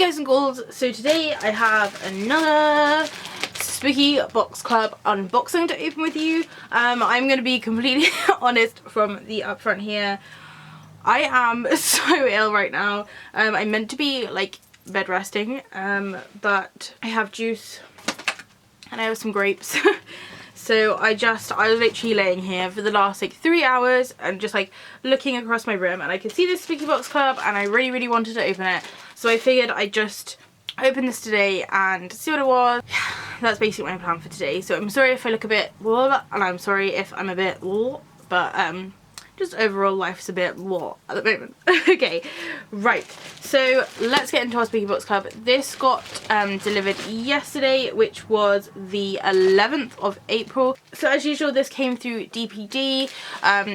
guys and girls, so today I have another Spooky Box Club unboxing to open with you. I'm going to be completely honest from the upfront here. I am so ill right now. I'm meant to be like bed resting, but I have juice and I have some grapes. So I was literally laying here for the last like 3 hours and just like looking across my room, and I could see this Spooky Box Club and I really wanted to open it. So I figured I'd just open this today and see what it was. That's basically my plan for today. So I'm sorry if I look a bit blah, and I'm sorry if I'm a bit blah, but just overall life's a bit blah at the moment. Okay, right, so let's get into our Spooky Box Club. This got delivered yesterday, which was the 11th of April. So as usual, this came through DPD.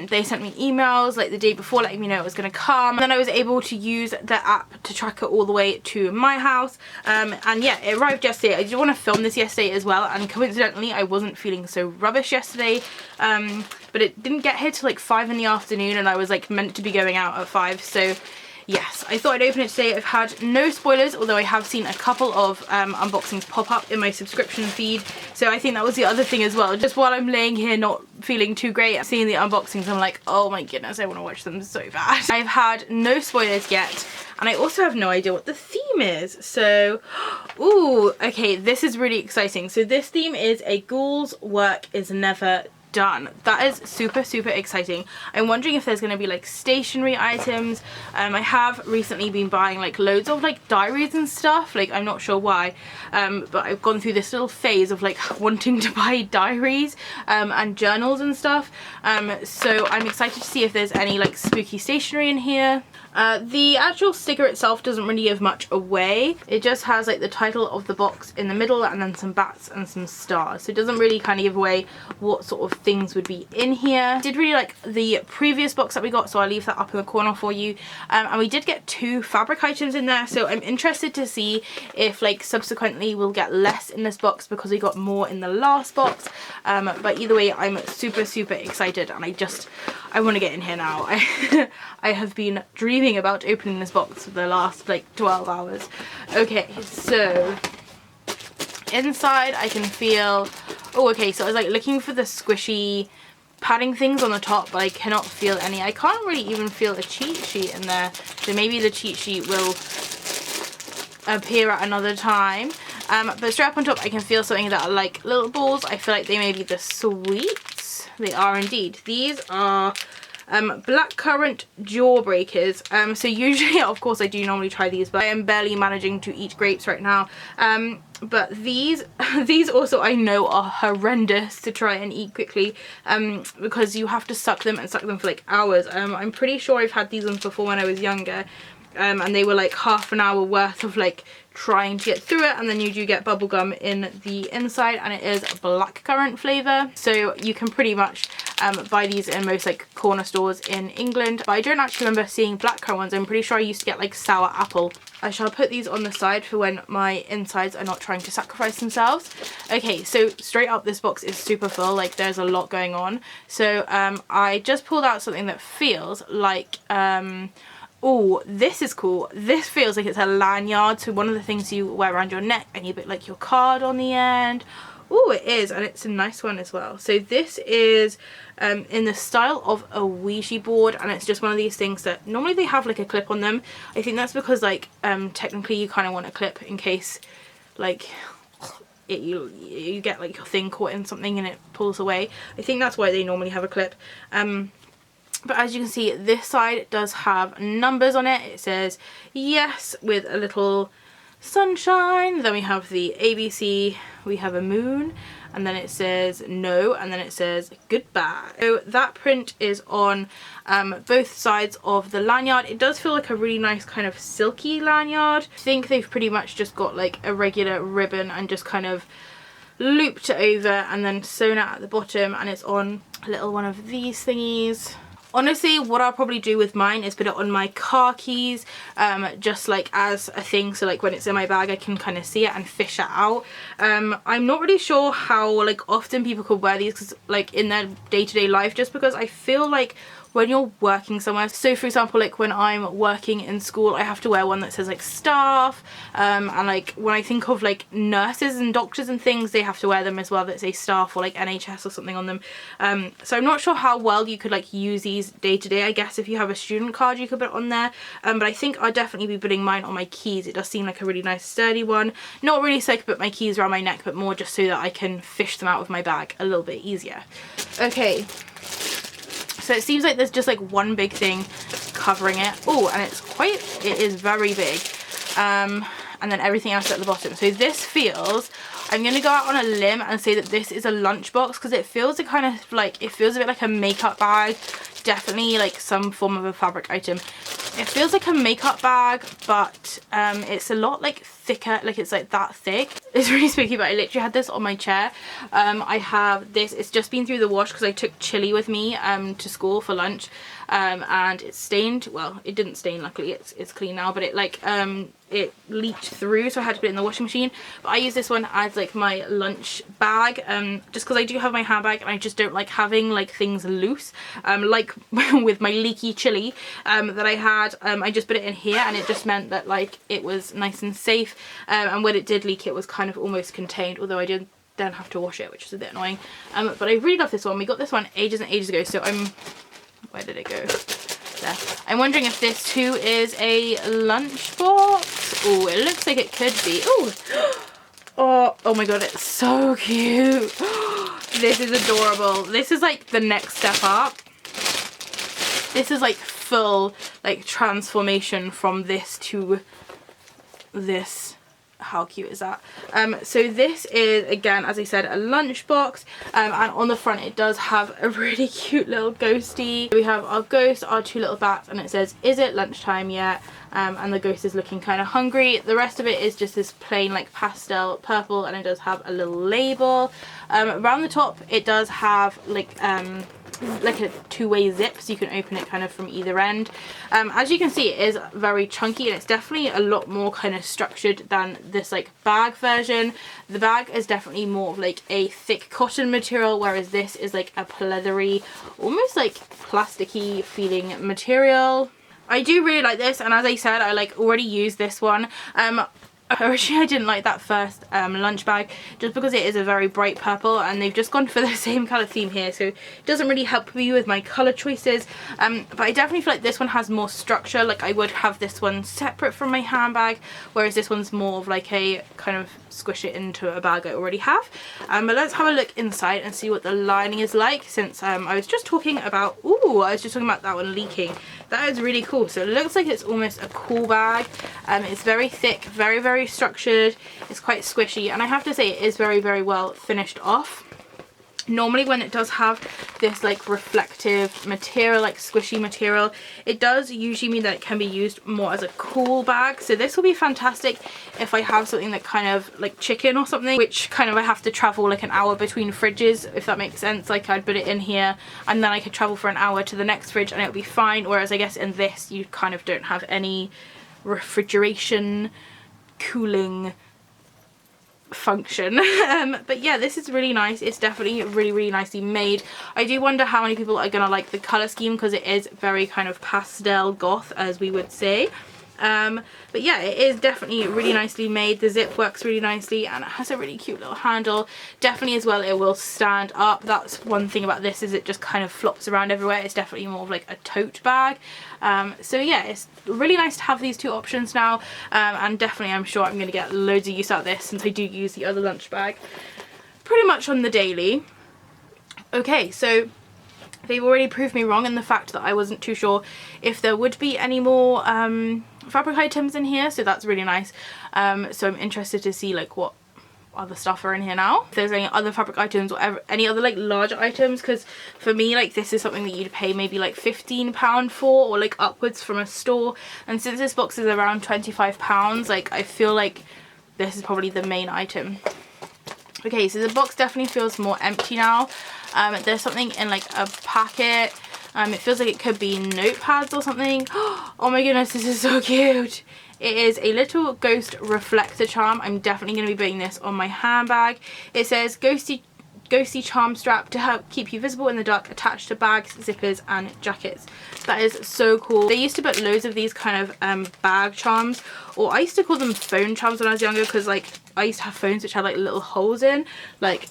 They sent me emails like the day before letting me know it was going to come. And then I was able to use the app to track it all the way to my house. And yeah, it arrived yesterday. I did want to film this yesterday as well, and coincidentally I wasn't feeling so rubbish yesterday. But it didn't get here till like 5 in the afternoon, and I was like meant to be going out at 5, so yes, I thought I'd open it today. I've had no spoilers, although I have seen a couple of unboxings pop up in my subscription feed, so I think that was the other thing as well. Just while I'm laying here not feeling too great, seeing the unboxings, I'm like, oh my goodness, I want to watch them so bad. I've had no spoilers yet, and I also have no idea what the theme is, so ooh, okay, this is really exciting. So this theme is A Ghoul's Work Is Never Done. That is super exciting. I'm wondering if there's going to be like stationery items. I have recently been buying like loads of like diaries and stuff, like I'm not sure why, but I've gone through this little phase of like wanting to buy diaries and journals and stuff, so I'm excited to see if there's any like spooky stationery in here. The actual sticker itself doesn't really give much away. It just has like the title of the box in the middle and then some bats and some stars. So it doesn't really kind of give away what sort of things would be in here. I did really like the previous box that we got, so I'll leave that up in the corner for you. And we did get 2 fabric items in there, so I'm interested to see if like subsequently we'll get less in this box because we got more in the last box. But either way, I'm super excited, and I want to get in here now. I have been dreaming about opening this box for the last like 12 hours. Okay, so inside I can feel, oh okay, so I was like looking for the squishy padding things on the top, but I cannot feel any. I can't really even feel a cheat sheet in there, so maybe the cheat sheet will appear at another time. But straight up on top I can feel something that are like little balls. I feel like they may be the sweets. They are indeed. These are blackcurrant jawbreakers. So usually, of course, I do normally try these, but I am barely managing to eat grapes right now. But these also I know are horrendous to try and eat quickly, because you have to suck them for like hours. I'm pretty sure I've had these ones before when I was younger, and they were like half an hour worth of like trying to get through it, and then you do get bubblegum in the inside, and it is blackcurrant flavour. So you can pretty much buy these in most like corner stores in England, but I don't actually remember seeing blackcurrant ones. I'm pretty sure I used to get like sour apple. I shall put these on the side for when my insides are not trying to sacrifice themselves. Okay, so straight up this box is super full, like there's a lot going on. So I just pulled out something that feels like oh, this is cool. This feels like it's a lanyard, so one of the things you wear around your neck, and you put like your card on the end. Oh, it is, and it's a nice one as well. So this is in the style of a Ouija board, and it's just one of these things that normally they have like a clip on them. I think that's because like technically you kind of want a clip in case like you get like your thing caught in something and it pulls away. I think that's why they normally have a clip. But as you can see, this side does have numbers on it. It says yes with a little sunshine. Then we have the ABC, we have a moon, and then it says no, and then it says goodbye. So that print is on both sides of the lanyard. It does feel like a really nice kind of silky lanyard. I think they've pretty much just got like a regular ribbon and just kind of looped it over and then sewn it at the bottom, and it's on a little one of these thingies. Honestly, what I'll probably do with mine is put it on my car keys, just like as a thing, so like when it's in my bag I can kind of see it and fish it out. I'm not really sure how like often people could wear these, cause like in their day-to-day life, just because I feel like when you're working somewhere. So for example, like when I'm working in school, I have to wear one that says like staff, and like when I think of like nurses and doctors and things, they have to wear them as well that say staff or like NHS or something on them. So I'm not sure how well you could like use these day to day. I guess if you have a student card you could put it on there, but I think I'll definitely be putting mine on my keys. It does seem like a really nice sturdy one, not really so I can put my keys around my neck, but more just so that I can fish them out of my bag a little bit easier. Okay, so it seems like there's just like one big thing covering it. Oh, and it is very big, and then everything else at the bottom. So this feels, I'm gonna go out on a limb and say that this is a lunchbox, because it feels a kind of like, it feels a bit like a makeup bag, definitely like some form of a fabric item. It feels like a makeup bag, but it's a lot like thicker, like it's like that thick. It's really spooky, but I literally had this on my chair. I have this, it's just been through the wash because I took chili with me to school for lunch, and it's stained. Well, it didn't stain, luckily it's clean now, but it like it leaked through, so I had to put it in the washing machine. But I use this one as like my lunch bag, just because I do have my handbag and I just don't like having like things loose, like with my leaky chili that I had. I just put it in here, and it just meant that like it was nice and safe, and when it did leak it was kind of almost contained, although I did then have to wash it, which is a bit annoying. But I really love this one. We got this one ages and ages ago, so where did it go? There. I'm wondering if this too is a lunchbox. Oh, it looks like it could be. Oh my god, it's so cute. This is adorable. This is like the next step up. This is like full like transformation from this to this. How cute is that? So this is, again, as I said, a lunchbox, and on the front it does have a really cute little ghosty. We have our ghost, our two little bats, and it says, "Is it lunchtime yet?" And the ghost is looking kind of hungry. The rest of it is just this plain like pastel purple, and it does have a little label. Around the top it does have like a two-way zip, so you can open it kind of from either end. As you can see, it is very chunky, and it's definitely a lot more kind of structured than this like bag version. The bag is definitely more of like a thick cotton material, whereas this is like a pleathery, almost like plasticky feeling material. I do really like this, and as I said, I like already used this one. Originally I didn't like that first lunch bag just because it is a very bright purple, and they've just gone for the same colour theme here, so it doesn't really help me with my colour choices. But I definitely feel like this one has more structure. Like I would have this one separate from my handbag, whereas this one's more of like a kind of squish it into a bag I already have. But let's have a look inside and see what the lining is like, since I was just talking about that one leaking. That is really cool. So it looks like it's almost a cool bag. It's very thick, very structured. It's quite squishy, and I have to say it is very well finished off. Normally when it does have this like reflective material, like squishy material, it does usually mean that it can be used more as a cool bag. So this will be fantastic if I have something that kind of like chicken or something, which kind of I have to travel like an hour between fridges, if that makes sense. Like I'd put it in here and then I could travel for an hour to the next fridge and it would be fine, whereas I guess in this you kind of don't have any refrigeration, cooling function. But yeah, this is really nice. It's definitely really nicely made. I do wonder how many people are gonna like the color scheme, because it is very kind of pastel goth, as we would say. But yeah, it is definitely really nicely made. The zip works really nicely, and it has a really cute little handle. Definitely as well, it will stand up. That's one thing about this, is it just kind of flops around everywhere. It's definitely more of like a tote bag. So yeah, it's really nice to have these two options now, and definitely I'm sure I'm going to get loads of use out of this, since I do use the other lunch bag pretty much on the daily. Okay, so they've already proved me wrong in the fact that I wasn't too sure if there would be any more fabric items in here, so that's really nice. So I'm interested to see like what other stuff are in here now, if there's any other fabric items or any other like larger items, because for me like this is something that you'd pay maybe like £15 for, or like upwards from a store, and since this box is around £25, like I feel like this is probably the main item. Okay, so the box definitely feels more empty now. There's something in like a packet. It feels like it could be notepads or something. Oh my goodness, this is so cute. It is a little ghost reflector charm. I'm definitely going to be putting this on my handbag. It says, "Ghosty ghosty charm strap to help keep you visible in the dark, attached to bags, zippers and jackets. That is so cool. They used to put loads of these kind of bag charms, or I used to call them phone charms when I was younger, because like I used to have phones which had like little holes in, like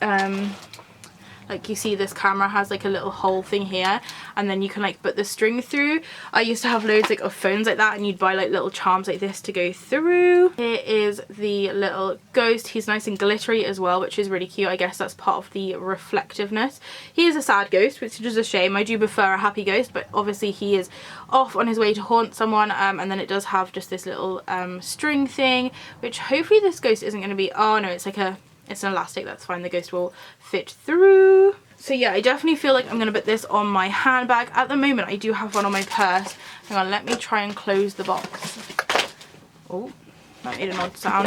you see this camera has like a little hole thing here, and then you can like put the string through. I used to have loads like of phones like that, and you'd buy like little charms like this to go through. Here is the little ghost. He's nice and glittery as well, which is really cute. I guess that's part of the reflectiveness. He is a sad ghost, which is a shame. I do prefer a happy ghost, but obviously he is off on his way to haunt someone. And then it does have just this little string thing, which hopefully this ghost isn't going to be, oh no, it's like it's an elastic, that's fine, the ghost will fit through. So yeah, I definitely feel like I'm going to put this on my handbag. At the moment I do have one on my purse. Hang on, let me try and close the box. Oh, that made an odd sound.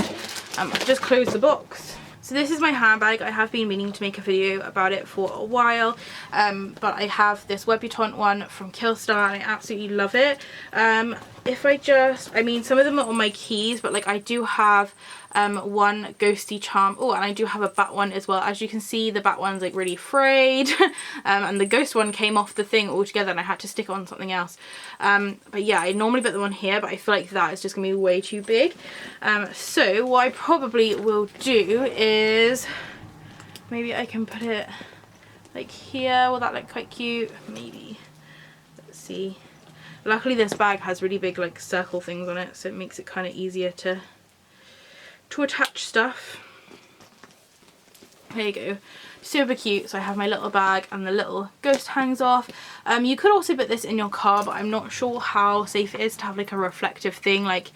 I've just closed the box. So this is my handbag. I have been meaning to make a video about it for a while, but I have this Webutont one from Killstar and I absolutely love it. I mean some of them are on my keys, but like I do have one ghosty charm. Oh, and I do have a bat one as well. As you can see, the bat one's like really frayed and the ghost one came off the thing altogether and I had to stick it on something else. But yeah, I normally put the one here, but I feel like that is just gonna be way too big. So what I probably will do is maybe I can put it like here. Will that look quite cute? Maybe. Let's see. Luckily this bag has really big like circle things on it, so it makes it kind of easier to attach stuff. There you go. Super cute. So I have my little bag and the little ghost hangs off. You could also put this in your car, but I'm not sure how safe it is to have like a reflective thing like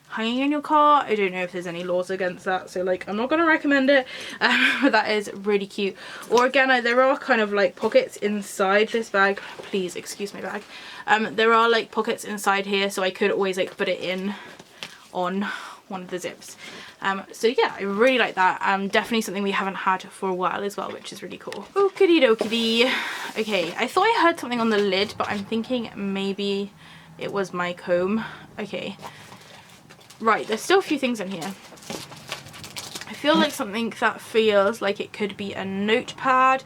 hanging in your car. I don't know if there's any laws against that, so like I'm not gonna recommend it. But that is really cute. Or again, there are kind of like pockets inside this bag. Please excuse my bag. There are like pockets inside here, so I could always like put it in on one of the zips. So yeah, I really like that. Definitely something we haven't had for a while as well, which is really cool. Okie dokie. Okay, I thought I heard something on the lid, but I'm thinking maybe it was my comb. Okay. Right, there's still a few things in here. I feel like something that feels like it could be a notepad.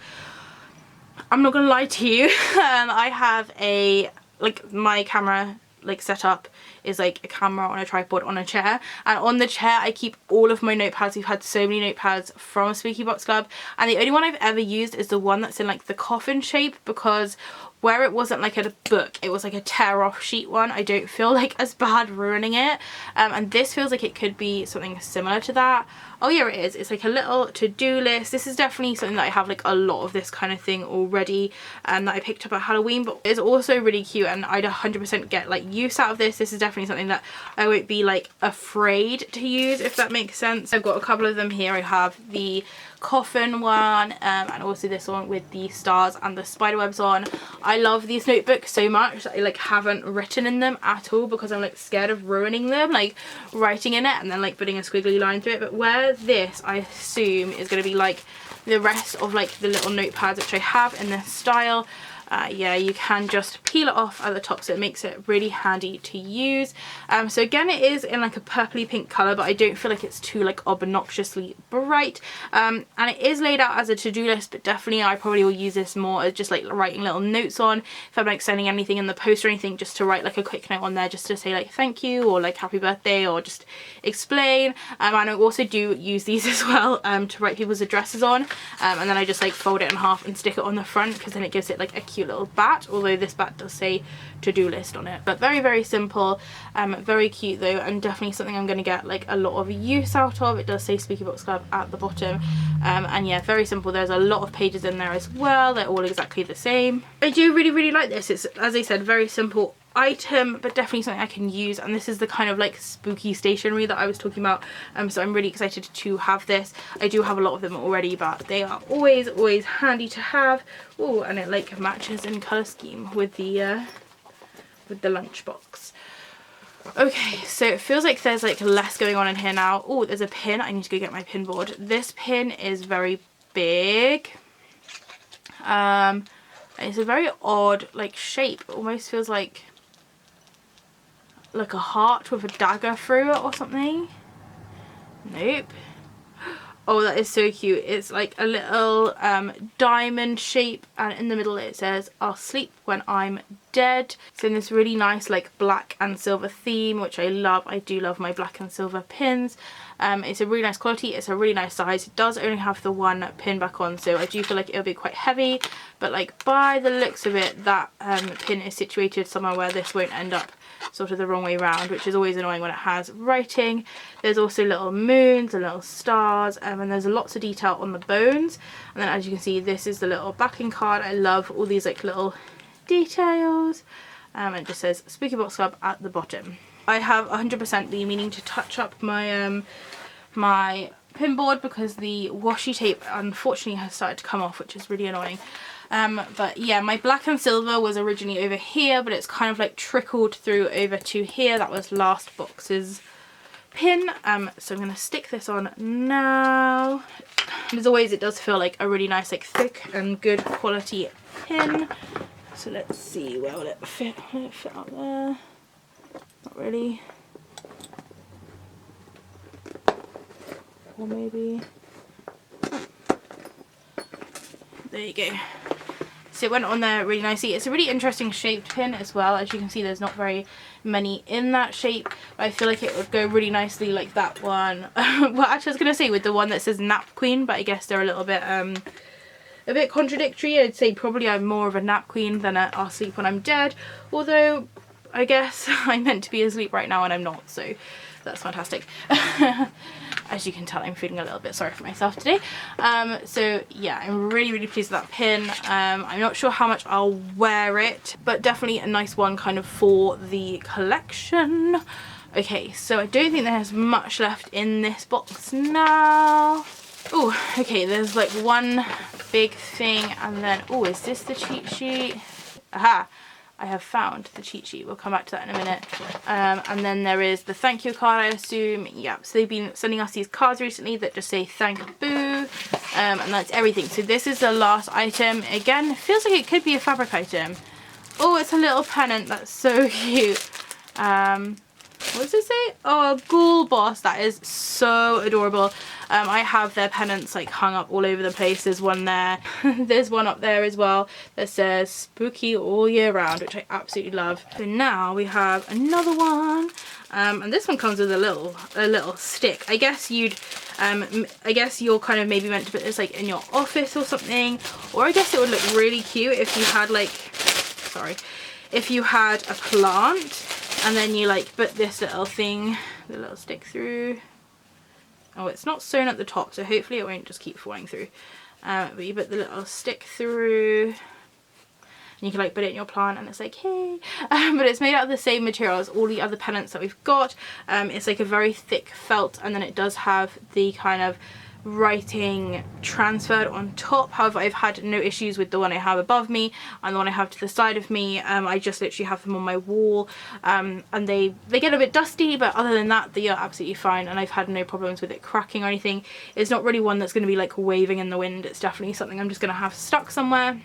I'm not gonna lie to you. I have my camera set up is like a camera on a tripod on a chair, and on the chair I keep all of my notepads. We've had so many notepads from Spooky Box Club, and the only one I've ever used is the one that's in like the coffin shape, because where it wasn't like a book, it was like a tear off sheet one. I don't feel like as bad ruining it, and this feels like it could be something similar to that. Oh yeah, it is. It's like a little to-do list. This is definitely something that I have like a lot of this kind of thing already, and that I picked up at Halloween, but it's also really cute and I'd 100% get like use out of this. This is definitely something that I won't be like afraid to use, if that makes sense. I've got a couple of them here. I have the coffin one, and also this one with the stars and the spiderwebs on. I love these notebooks so much that I like haven't written in them at all, because I'm like scared of ruining them, like writing in it and then like putting a squiggly line through it. But where this I assume is going to be like the rest of like the little notepads which I have in this style, yeah, you can just peel it off at the top, so it makes it really handy to use. So again, it is in like a purpley pink colour, but I don't feel like it's too like obnoxiously bright. And it is laid out as a to-do list, but definitely I probably will use this more as just like writing little notes on, if I'm like sending anything in the post or anything, just to write like a quick note on there, just to say like thank you or like happy birthday, or just explain. And I also do use these as well to write people's addresses on, and then I just like fold it in half and stick it on the front, because then it gives it like a cute little bat, although this bat does say to-do list on it. But very, very simple, very cute though, and definitely something I'm going to get like a lot of use out of. It does say Spooky Box Club at the bottom, and yeah, very simple. There's a lot of pages in there as well. They're all exactly the same. I do really, really like this. It's, as I said, very simple item, but definitely something I can use, and this is the kind of like spooky stationery that I was talking about, so I'm really excited to have this. I do have a lot of them already, but they are always handy to have. Oh, and it like matches in colour scheme with the lunchbox. Okay, so it feels like there's like less going on in here now. Oh, there's a pin. I need to go get my pin board. This pin is very big. It's a very odd like shape. It almost feels like a heart with a dagger through it or something. Nope. Oh, that is so cute. It's like a little diamond shape, and in the middle it says, "I'll sleep when I'm dead." So in this really nice like black and silver theme, which I love. I do love my black and silver pins. It's a really nice quality. It's a really nice size. It does only have the one pin back on, so I do feel like it'll be quite heavy, but like by the looks of it, that pin is situated somewhere where this won't end up sort of the wrong way around, which is always annoying when it has writing. There's also little moons and little stars, and there's lots of detail on the bones. And then as you can see, this is the little backing card. I love all these like little details. It just says Spooky Box Club at the bottom. I have 100% been meaning to touch up my my pin board because the washi tape unfortunately has started to come off, which is really annoying. But yeah, my black and silver was originally over here, but it's kind of like trickled through over to here. That was last box's pin. So I'm going to stick this on now. And as always, it does feel like a really nice, like thick and good quality pin. So let's see, where will it fit? Will it fit up there? Not really. Or maybe. There you go. So it went on there really nicely. It's a really interesting shaped pin as well. As you can see, there's not very many in that shape, but I feel like it would go really nicely like that one. Well, actually I was going to say with the one that says Nap Queen, but I guess they're a bit contradictory. I'd say probably I'm more of a nap queen than a I'll sleep when I'm dead, although I guess I'm meant to be asleep right now and I'm not, so that's fantastic. As you can tell, I'm feeling a little bit sorry for myself today. So yeah, I'm really pleased with that pin. I'm not sure how much I'll wear it, but definitely a nice one kind of for the collection. Okay, so I don't think there's much left in this box now. Oh, okay, there's like one big thing, and then, oh, is this the cheat sheet? Aha! I have found the cheat sheet. We'll come back to that in a minute. And then there is the thank you card, I assume. Yeah, so they've been sending us these cards recently that just say thank boo. And that's everything. So this is the last item. Again, it feels like it could be a fabric item. Oh, it's a little pennant. That's so cute. What does it say? Oh, a Ghoul Boss. That is so adorable. I have their pennants like hung up all over the place. There's one there. There's one up there as well that says spooky all year round, which I absolutely love. So now we have another one. And this one comes with a little stick. I guess you're kind of maybe meant to put this like in your office or something. Or I guess it would look really cute if you had like, if you had a plant and then you like put this little thing, the little stick through. Oh, it's not sewn at the top, so hopefully it won't just keep falling through. But you put the little stick through, and you can like put it in your plant, and it's like, hey. But it's made out of the same material as all the other pennants that we've got. It's like a very thick felt, and then it does have the kind of writing transferred on top. However, I've had no issues with the one I have above me and the one I have to the side of me. I just literally have them on my wall, and they get a bit dusty, but other than that they are absolutely fine, and I've had no problems with it cracking or anything. It's not really one that's going to be like waving in the wind. It's definitely something I'm just going to have stuck somewhere.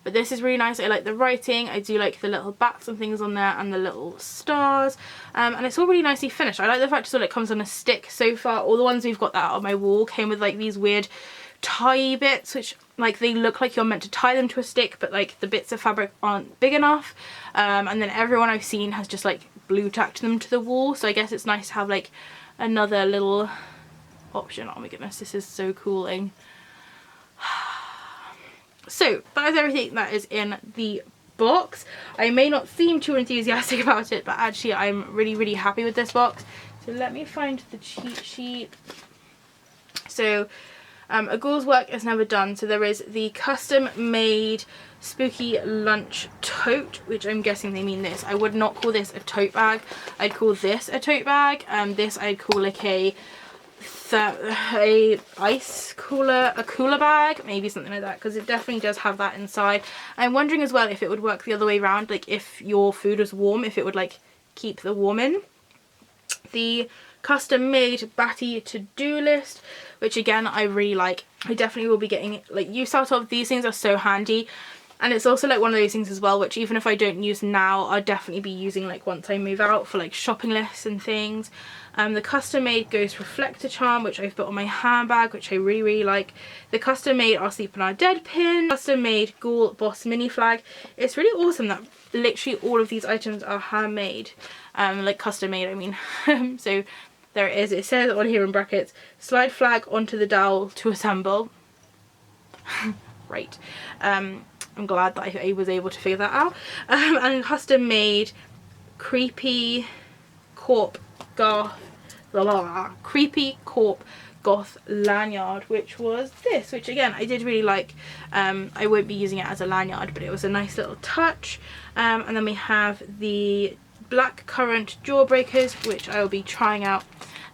But this is really nice. I like the writing. I do like the little bats and things on there and the little stars. And it's all really nicely finished. I like the fact it comes on a stick. So far, all the ones we've got that out on my wall came with like these weird tie bits, which like they look like you're meant to tie them to a stick, but like the bits of fabric aren't big enough. And then everyone I've seen has just like blue tacked them to the wall. So I guess it's nice to have like another little option. Oh my goodness, this is so cooling. So that is everything that is in the box. I may not seem too enthusiastic about it, but actually I'm really happy with this box. So let me find the cheat sheet. So a Ghoul's work is never done. So there is the custom made spooky lunch tote, which I'm guessing they mean this. I would not call this a tote bag. I'd call this a tote bag. This I'd call like a cooler bag, maybe something like that, because it definitely does have that inside. I'm wondering as well if it would work the other way around, like if your food was warm, if it would like keep the warm in. The custom made Batty to-do list, which again I really like. I definitely will be getting like use out of. These things are so handy. And it's also like one of those things as well, which even if I don't use now, I'll definitely be using like once I move out for like shopping lists and things. The custom made ghost reflector charm, which I've put on my handbag, which I really like. The custom made I'll sleep on our dead pin. Custom made ghoul boss mini flag. It's really awesome that literally all of these items are handmade, like custom made I mean. So there it is. It says on here in brackets, slide flag onto the dowel to assemble. Right. I'm glad that I was able to figure that out. And custom made creepy corp goth lanyard, which was this, which again I did really like. I won't be using it as a lanyard, but it was a nice little touch. And then we have the black currant jawbreakers, which I will be trying out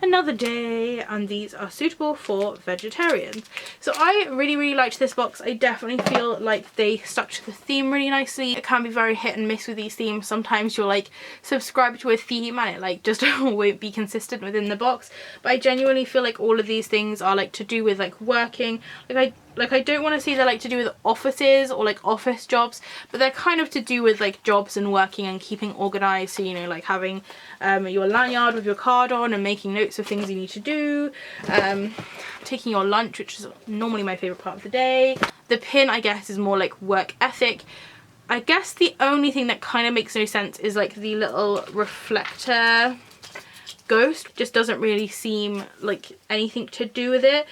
another day, and these are suitable for vegetarians. So I really liked this box. I definitely feel like they stuck to the theme really nicely. It can be very hit and miss with these themes. Sometimes you'll like subscribe to a theme and it like just won't be consistent within the box, but I genuinely feel like all of these things are like to do with like working. I don't want to say they're like to do with offices or like office jobs, but they're kind of to do with like jobs and working and keeping organized. So, you know, like having your lanyard with your card on and making notes of things you need to do, taking your lunch, which is normally my favorite part of the day. The pin, I guess, is more like work ethic. I guess the only thing that kind of makes no sense is like the little reflector ghost. Just doesn't really seem like anything to do with it.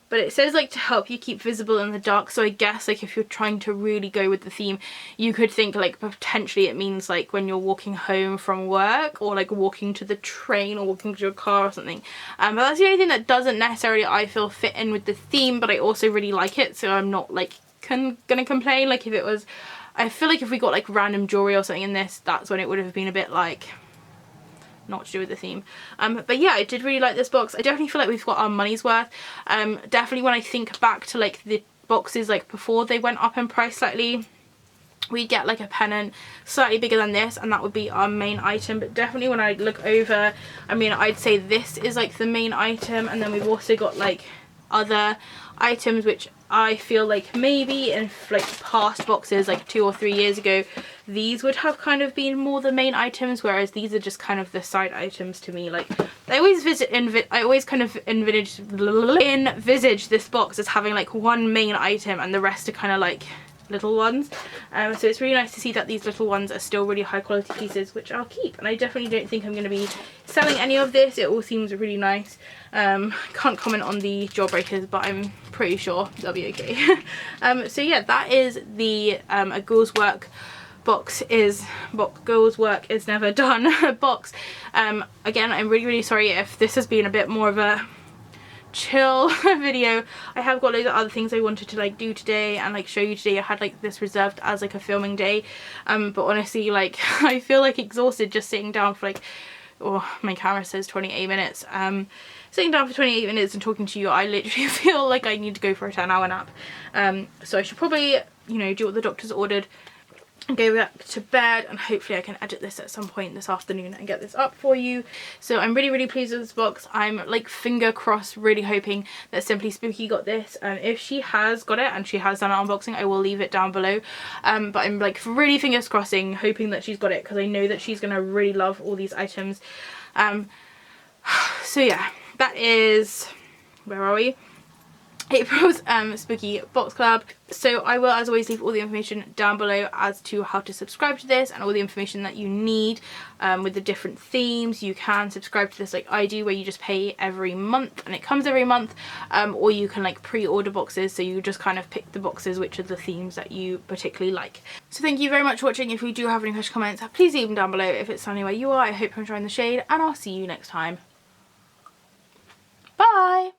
But it says like to help you keep visible in the dark, so I guess like if you're trying to really go with the theme, you could think like potentially it means like when you're walking home from work, or like walking to the train, or walking to your car or something. But that's the only thing that doesn't necessarily, I feel, fit in with the theme, but I also really like it, so I'm not like gonna complain. Like if it was, I feel like if we got like random jewelry or something in this, that's when it would have been a bit like not to do with the theme. But yeah, I did really like this box. I definitely feel like we've got our money's worth. Definitely when I think back to like the boxes like before they went up in price slightly, we'd get like a pennant slightly bigger than this and that would be our main item. But definitely when I look over, I mean, I'd say this is like the main item, and then we've also got like other items which I feel like maybe in like past boxes like 2 or 3 years ago, these would have kind of been more the main items, whereas these are just kind of the side items to me. Like I always kind of envisage this box as having like one main item and the rest are kind of like little ones. So it's really nice to see that these little ones are still really high quality pieces, which I'll keep. And I definitely don't think I'm going to be selling any of this. It all seems really nice. Can't comment on the jawbreakers, but I'm pretty sure they'll be okay. So yeah, that is the A Ghoul's Work box is Ghoul's Work is Never Done box. Again, I'm really sorry if this has been a bit more of a chill video. I have got loads of other things I wanted to like do today and like show you today. I had like this reserved as like a filming day, but honestly, like I feel like exhausted just sitting down for like, oh, my camera says 28 minutes. Sitting down for 28 minutes and talking to you, I literally feel like I need to go for a 10-hour nap. So I should probably, you know, do what the doctor's ordered and go back to bed, and hopefully I can edit this at some point this afternoon and get this up for you. So I'm really pleased with this box. I'm like finger crossed, really hoping that Simply Spooky got this, and if she has got it and she has done an unboxing, I will leave it down below. But I'm like really fingers crossing, hoping that she's got it, because I know that she's gonna really love all these items. So yeah, that is, where are we? April's Spooky Box Club. So I will, as always, leave all the information down below as to how to subscribe to this and all the information that you need with the different themes. You can subscribe to this like I do, where you just pay every month and it comes every month, or you can like pre-order boxes, so you just kind of pick the boxes which are the themes that you particularly like. So thank you very much for watching. If you do have any questions, comments, please leave them down below. If it's sunny where you are, I hope you're enjoying the shade, and I'll see you next time. Bye!